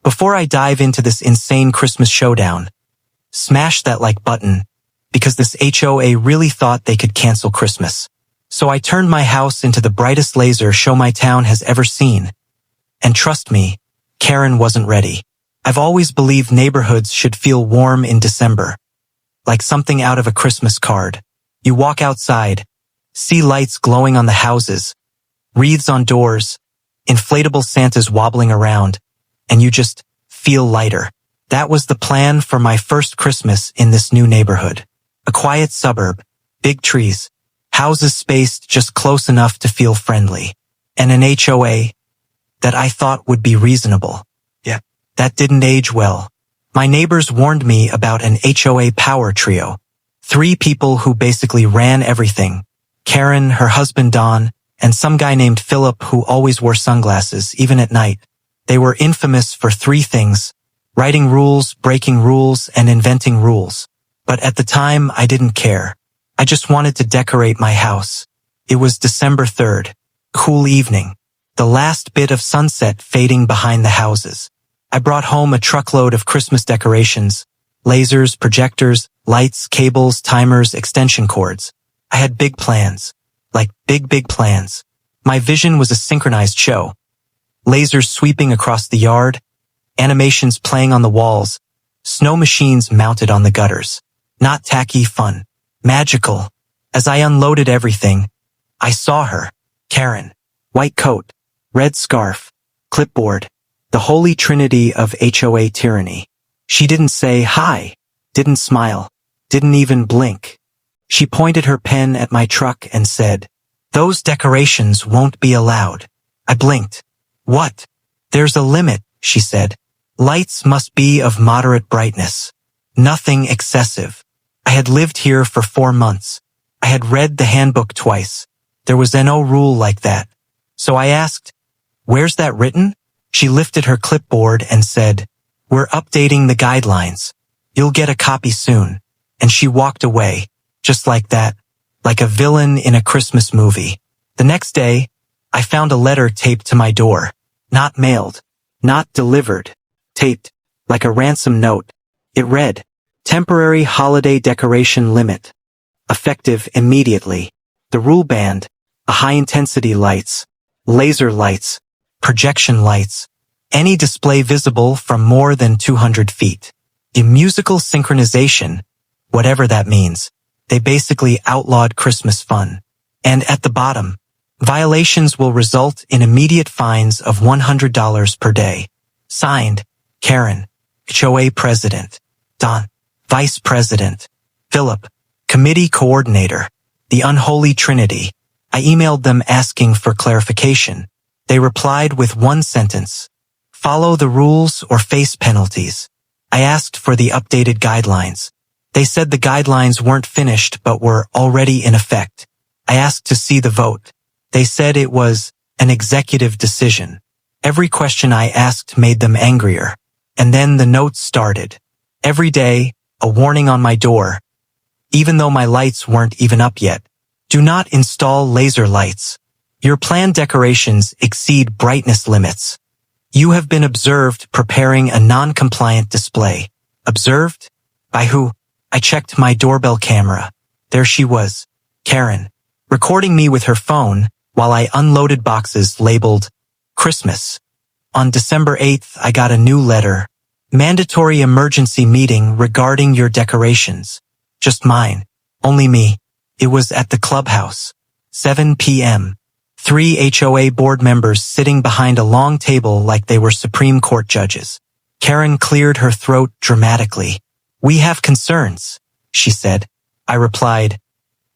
Before I dive into this insane Christmas showdown, smash that like button, because this HOA really thought they could cancel Christmas. So I turned my house into the brightest laser show my town has ever seen. And trust me, Karen wasn't ready. I've always believed neighborhoods should feel warm in December, like something out of a Christmas card. You walk outside, see lights glowing on the houses, wreaths on doors, inflatable Santas wobbling around, and you just feel lighter. That was the plan for my first Christmas in this new neighborhood. A quiet suburb, big trees, houses spaced just close enough to feel friendly, and an HOA that I thought would be reasonable. Yeah, that didn't age well. My neighbors warned me about an HOA power trio. 3 people who basically ran everything. Karen, her husband Don, and some guy named Philip who always wore sunglasses, even at night. They were infamous for 3 things: writing rules, breaking rules, and inventing rules. But at the time, I didn't care. I just wanted to decorate my house. It was December 3rd. Cool evening. The last bit of sunset fading behind the houses. I brought home a truckload of Christmas decorations, lasers, projectors, lights, cables, timers, extension cords. I had big plans. Like big plans. My vision was a synchronized show. Lasers sweeping across the yard, animations playing on the walls, snow machines mounted on the gutters. Not tacky fun. Magical. As I unloaded everything, I saw her. Karen. White coat, red scarf, clipboard. The holy trinity of HOA tyranny. She didn't say hi, didn't smile, didn't even blink. She pointed her pen at my truck and said, "Those decorations won't be allowed." I blinked. "What?" "There's a limit," she said. "Lights must be of moderate brightness. Nothing excessive." I had lived here for 4 months. I had read the handbook twice. There was no rule like that. So I asked, "Where's that written?" She lifted her clipboard and said, "We're updating the guidelines. You'll get a copy soon." And she walked away, just like that, like a villain in a Christmas movie. The next day, I found a letter taped to my door. Not mailed, not delivered, taped, like a ransom note. It read, "Temporary holiday decoration limit. Effective immediately. The rule banned, high-intensity lights, laser lights, projection lights, any display visible from more than 200 feet. A musical synchronization, whatever that means. They basically outlawed Christmas fun. And at the bottom, violations will result in immediate fines of $100 per day. Signed, Karen, HOA President, Don, Vice President, Philip, Committee Coordinator, the unholy trinity. I emailed them asking for clarification. They replied with one sentence, "Follow the rules or face penalties." I asked for the updated guidelines. They said the guidelines weren't finished but were already in effect. I asked to see the vote. They said it was an executive decision. Every question I asked made them angrier. And then the notes started. Every day, a warning on my door. Even though my lights weren't even up yet. Do not install laser lights. Your planned decorations exceed brightness limits. You have been observed preparing a non-compliant display. Observed? By who? I checked my doorbell camera. There she was, Karen, recording me with her phone while I unloaded boxes labeled Christmas. On December 8th, I got a new letter. Mandatory emergency meeting regarding your decorations. Just mine. Only me. It was at the clubhouse. 7 p.m. 3 HOA board members sitting behind a long table like they were Supreme Court judges. Karen cleared her throat dramatically. "We have concerns," she said. I replied,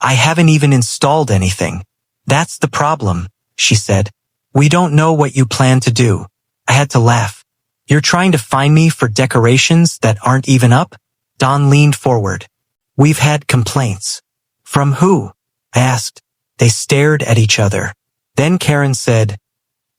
"I haven't even installed anything." "That's the problem," she said. "We don't know what you plan to do." I had to laugh. "You're trying to fine me for decorations that aren't even up?" Don leaned forward. "We've had complaints." "From who?" I asked. They stared at each other. Then Karen said,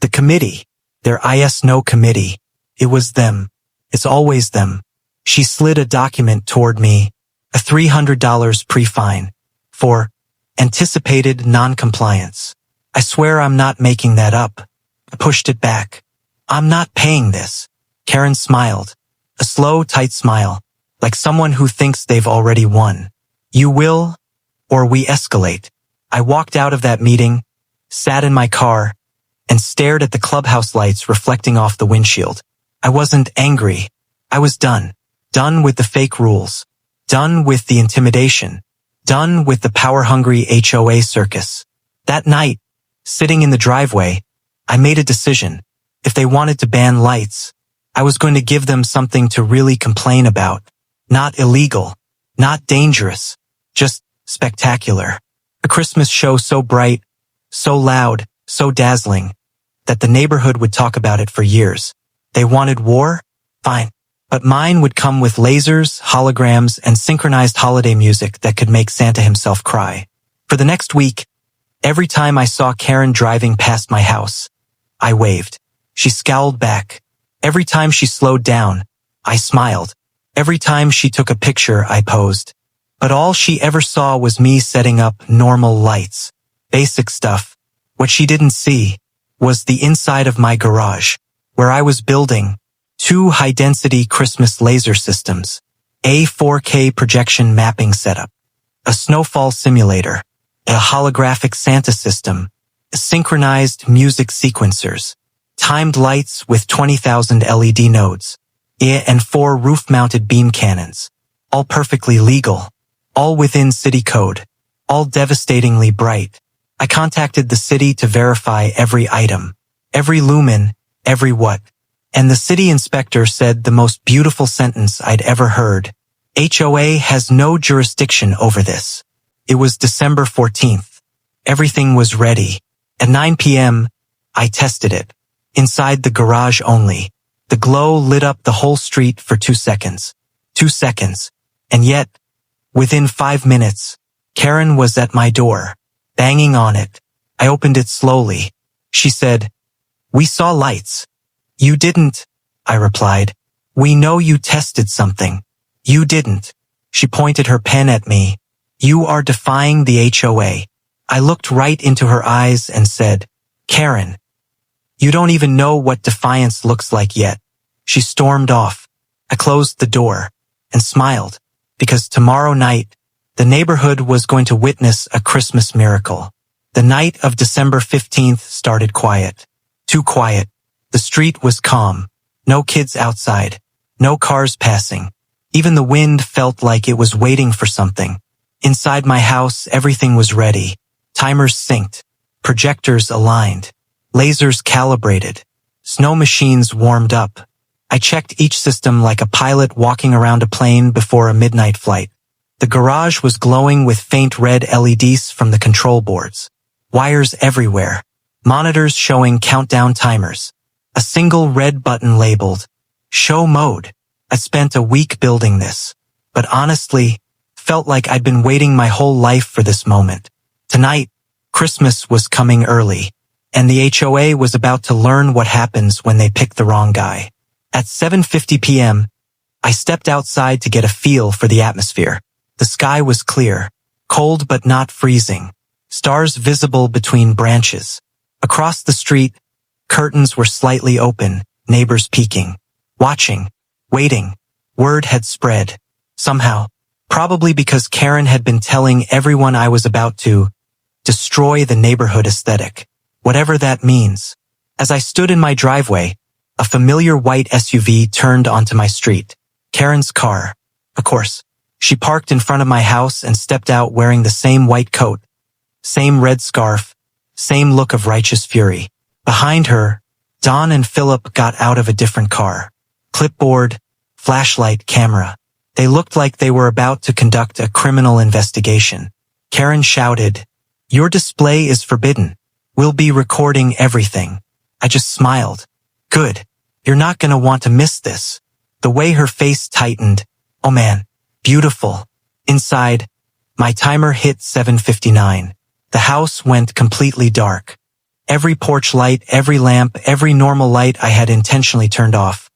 "The committee. Their no committee. It was them. It's always them." She slid a document toward me, a $300 pre-fine, for anticipated non-compliance. I swear I'm not making that up. I pushed it back. "I'm not paying this. Karen smiled. A slow, tight smile, like someone who thinks they've already won. You will, or we escalate. I walked out of that meeting, sat in my car, and stared at the clubhouse lights reflecting off the windshield. I wasn't angry. I was done. Done with the fake rules. Done with the intimidation. Done with the power-hungry HOA circus. That night, sitting in the driveway, I made a decision. If they wanted to ban lights, I was going to give them something to really complain about. Not illegal. Not dangerous. Just spectacular. A Christmas show so bright, so loud, so dazzling, that the neighborhood would talk about it for years. They wanted war? Fine. But mine would come with lasers, holograms, and synchronized holiday music that could make Santa himself cry. For the next week, every time I saw Karen driving past my house, I waved. She scowled back. Every time she slowed down, I smiled. Every time she took a picture, I posed. But all she ever saw was me setting up normal lights. Basic stuff. What she didn't see was the inside of my garage, where I was building 2 high-density Christmas laser systems, a 4K projection mapping setup, a snowfall simulator, a holographic Santa system, synchronized music sequencers, timed lights with 20,000 LED nodes, and 4 roof-mounted beam cannons, all perfectly legal, all within city code, all devastatingly bright. I contacted the city to verify every item, every lumen, every watt, and the city inspector said the most beautiful sentence I'd ever heard. HOA has no jurisdiction over this. It was December 14th. Everything was ready. At 9 p.m., I tested it. Inside the garage only. The glow lit up the whole street for 2 seconds. 2 seconds. And yet, within 5 minutes, Karen was at my door, banging on it. I opened it slowly. She said, "We saw lights." "You didn't," I replied. "We know you tested something." "You didn't." She pointed her pen at me. "You are defying the HOA." I looked right into her eyes and said, "Karen, you don't even know what defiance looks like yet." She stormed off. I closed the door and smiled, because tomorrow night, the neighborhood was going to witness a Christmas miracle. The night of December 15th started quiet. Too quiet. The street was calm. No kids outside. No cars passing. Even the wind felt like it was waiting for something. Inside my house, everything was ready. Timers synced. Projectors aligned. Lasers calibrated. Snow machines warmed up. I checked each system like a pilot walking around a plane before a midnight flight. The garage was glowing with faint red LEDs from the control boards. Wires everywhere. Monitors showing countdown timers. A single red button labeled Show Mode. I spent a week building this, but honestly, felt like I'd been waiting my whole life for this moment. Tonight, Christmas was coming early, and the HOA was about to learn what happens when they pick the wrong guy. At 7:50 p.m., I stepped outside to get a feel for the atmosphere. The sky was clear, cold but not freezing. Stars visible between branches. Across the street, curtains were slightly open, neighbors peeking, watching, waiting. Word had spread. Somehow, probably because Karen had been telling everyone I was about to destroy the neighborhood aesthetic, whatever that means. As I stood in my driveway, a familiar white SUV turned onto my street. Karen's car. Of course. She parked in front of my house and stepped out wearing the same white coat, same red scarf, same look of righteous fury. Behind her, Don and Philip got out of a different car. Clipboard, flashlight, camera. They looked like they were about to conduct a criminal investigation. Karen shouted, "Your display is forbidden. We'll be recording everything." I just smiled. Good. You're not gonna want to miss this. The way her face tightened. Oh man, beautiful. Inside, my timer hit 7:59. The house went completely dark. Every porch light, every lamp, every normal light I had intentionally turned off.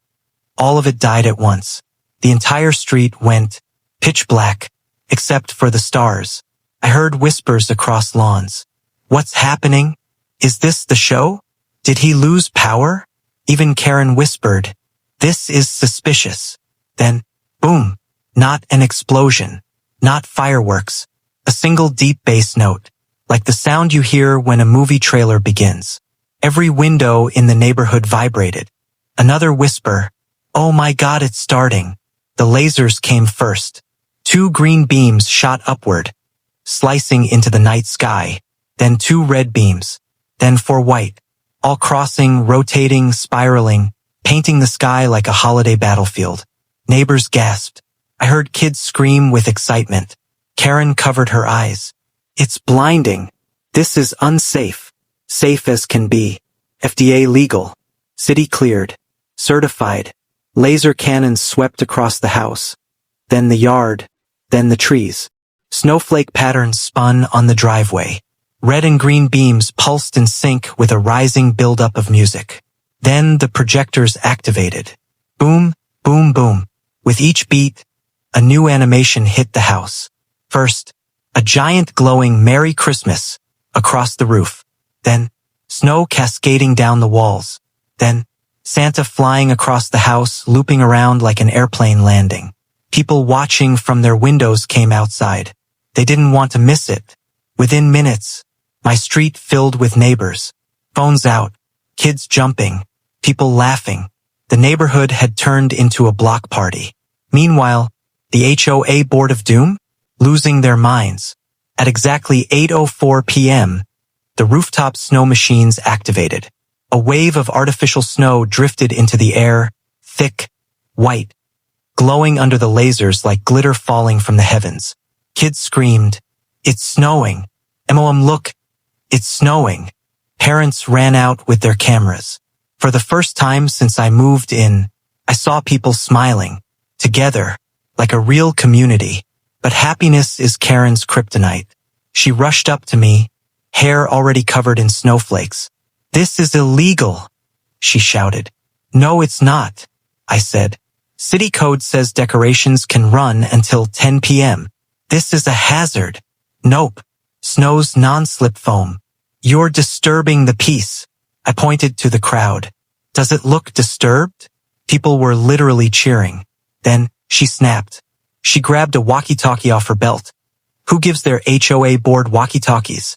All of it died at once. The entire street went pitch black, except for the stars. I heard whispers across lawns. What's happening? Is this the show? Did he lose power? Even Karen whispered, This is suspicious. Then, boom, not an explosion, not fireworks, a single deep bass note, like the sound you hear when a movie trailer begins. Every window in the neighborhood vibrated. Another whisper, "Oh my God, it's starting." The lasers came first. 2 green beams shot upward, slicing into the night sky, then 2 red beams, then 4 white, all crossing, rotating, spiraling, painting the sky like a holiday battlefield. Neighbors gasped. I heard kids scream with excitement. Karen covered her eyes. "It's blinding. This is unsafe. Safe as can be. FDA legal. City cleared. Certified." Laser cannons swept across the house. Then the yard. Then the trees. Snowflake patterns spun on the driveway. Red and green beams pulsed in sync with a rising buildup of music. Then the projectors activated. Boom, boom, boom. With each beat, a new animation hit the house. First, a giant glowing "Merry Christmas" across the roof. Then, snow cascading down the walls. Then, Santa flying across the house, looping around like an airplane landing. People watching from their windows came outside. They didn't want to miss it. Within minutes, my street filled with neighbors. Phones out, kids jumping, people laughing. The neighborhood had turned into a block party. Meanwhile, the HOA Board of Doom? Losing their minds. At exactly 8:04 p.m., the rooftop snow machines activated. A wave of artificial snow drifted into the air, thick, white, glowing under the lasers like glitter falling from the heavens. Kids screamed, "It's snowing. Mom, look, it's snowing." Parents ran out with their cameras. For the first time since I moved in, I saw people smiling, together, like a real community. But happiness is Karen's kryptonite. She rushed up to me, hair already covered in snowflakes. "This is illegal," she shouted. "No, it's not," I said. "City code says decorations can run until 10 p.m. This is a hazard." "Nope. Snow's non-slip foam. You're disturbing the peace." I pointed to the crowd. "Does it look disturbed?" People were literally cheering. Then she snapped. She grabbed a walkie-talkie off her belt. "Who gives their HOA board walkie-talkies?"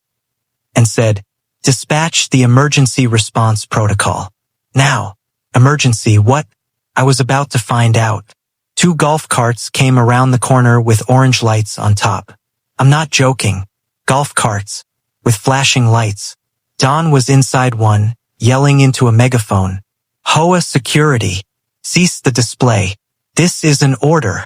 And said, "Dispatch the emergency response protocol. Now." Emergency what? I was about to find out. 2 golf carts came around the corner with orange lights on top. I'm not joking. Golf carts, with flashing lights. Don was inside one, yelling into a megaphone. "HOA security. Cease the display. This is an order."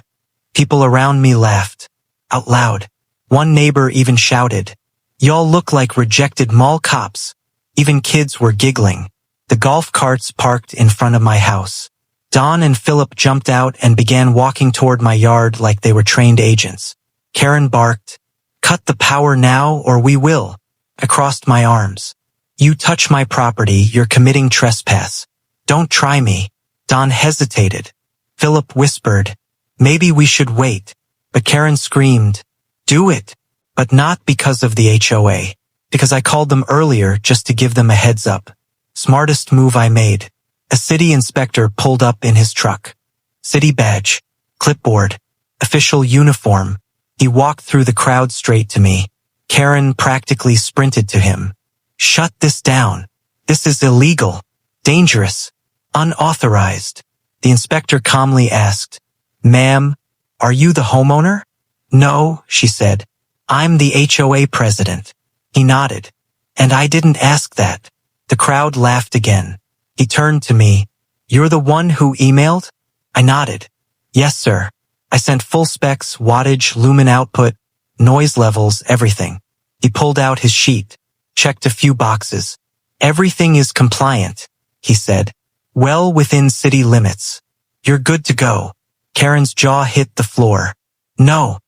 People around me laughed. Out loud. One neighbor even shouted, "Y'all look like rejected mall cops." Even kids were giggling. The golf carts parked in front of my house. Don and Philip jumped out and began walking toward my yard like they were trained agents. Karen barked, "Cut the power now or we will." I crossed my arms. "You touch my property, you're committing trespass. Don't try me." Don hesitated. Philip whispered, "Maybe we should wait." But Karen screamed, "Do it." But not because of the HOA. Because I called them earlier just to give them a heads up. Smartest move I made. A city inspector pulled up in his truck. City badge, clipboard, official uniform. He walked through the crowd straight to me. Karen practically sprinted to him. "Shut this down. This is illegal, dangerous, unauthorized." The inspector calmly asked, "Ma'am, are you the homeowner?" "No," she said. "I'm the HOA president." He nodded. "And I didn't ask that." The crowd laughed again. He turned to me. "You're the one who emailed?" I nodded. "Yes, sir. I sent full specs, wattage, lumen output, noise levels, everything." He pulled out his sheet, checked a few boxes. "Everything is compliant," he said. "Well within city limits. You're good to go." Karen's jaw hit the floor. No,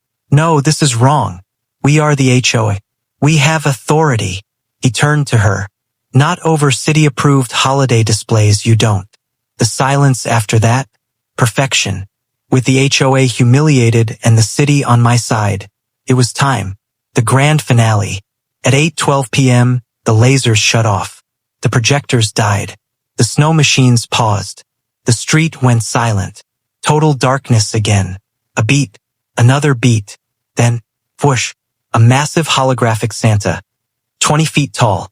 this is wrong. We are the HOA. We have authority." He turned to her. "Not over city-approved holiday displays, you don't." The silence after that? Perfection. With the HOA humiliated and the city on my side, it was time. The grand finale. At 8:12 p.m., the lasers shut off. The projectors died. The snow machines paused. The The street went silent. Total darkness again. A beat. Another beat. Then, whoosh, a massive holographic Santa, 20 feet tall,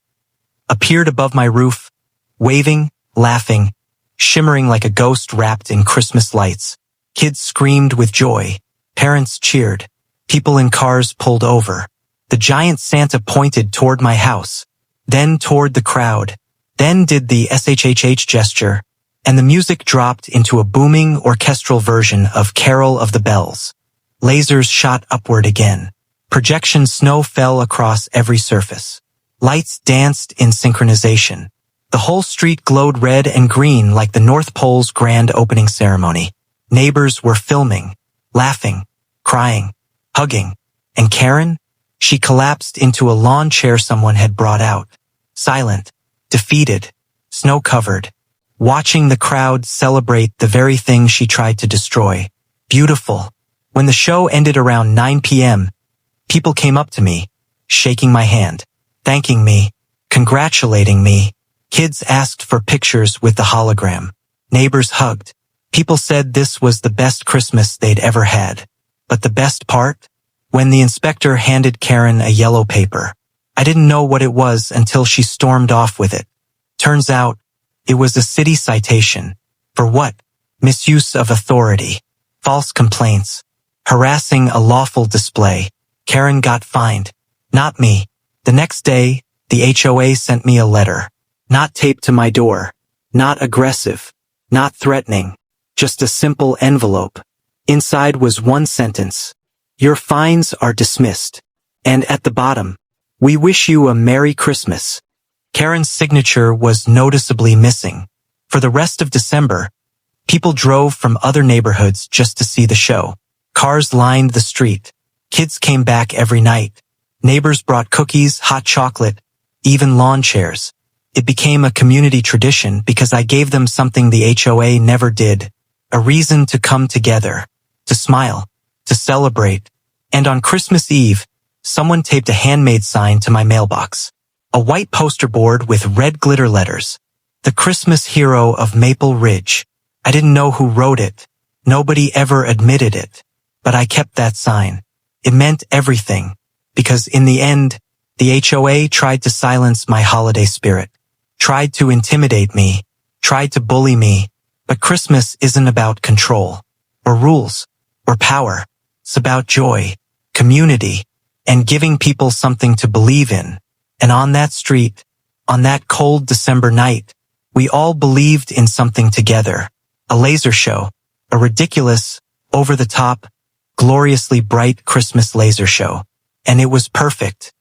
appeared above my roof, waving, laughing, shimmering like a ghost wrapped in Christmas lights. Kids screamed with joy. Parents cheered. People in cars pulled over. The giant Santa pointed toward my house, then toward the crowd, then did the SHHH gesture, and the music dropped into a booming orchestral version of Carol of the Bells. Lasers shot upward again. Projection snow fell across every surface. Lights danced in synchronization. The whole street glowed red and green like the North Pole's grand opening ceremony. Neighbors were filming, laughing, crying, hugging, and Karen? She collapsed into a lawn chair someone had brought out. Silent, defeated, snow-covered, watching the crowd celebrate the very thing she tried to destroy. Beautiful. When the show ended around 9 p.m., people came up to me, shaking my hand, thanking me, congratulating me. Kids asked for pictures with the hologram. Neighbors hugged. People said this was the best Christmas they'd ever had. But the best part? When the inspector handed Karen a yellow paper. I didn't know what it was until she stormed off with it. Turns out, it was a city citation. For what? Misuse of authority. False complaints. Harassing a lawful display. Karen got fined. Not me. The next day, the HOA sent me a letter. Not taped to my door. Not aggressive. Not threatening. Just a simple envelope. Inside was one sentence. Your fines are dismissed. And at the bottom, we wish you a Merry Christmas. Karen's signature was noticeably missing. For the rest of December, people drove from other neighborhoods just to see the show. Cars lined the street. Kids came back every night. Neighbors brought cookies, hot chocolate, even lawn chairs. It became a community tradition because I gave them something the HOA never did. A reason to come together, to smile, to celebrate. And on Christmas Eve, someone taped a handmade sign to my mailbox. A white poster board with red glitter letters. The Christmas hero of Maple Ridge. I didn't know who wrote it. Nobody ever admitted it. But I kept that sign. It meant everything. Because in the end, the HOA tried to silence my holiday spirit. Tried to intimidate me. Tried to bully me. But Christmas isn't about control. Or rules. Or power. It's about joy, community, and giving people something to believe in. And on that street, on that cold December night, we all believed in something together. A laser show. A ridiculous, over-the-top, gloriously bright Christmas laser show. And it was perfect.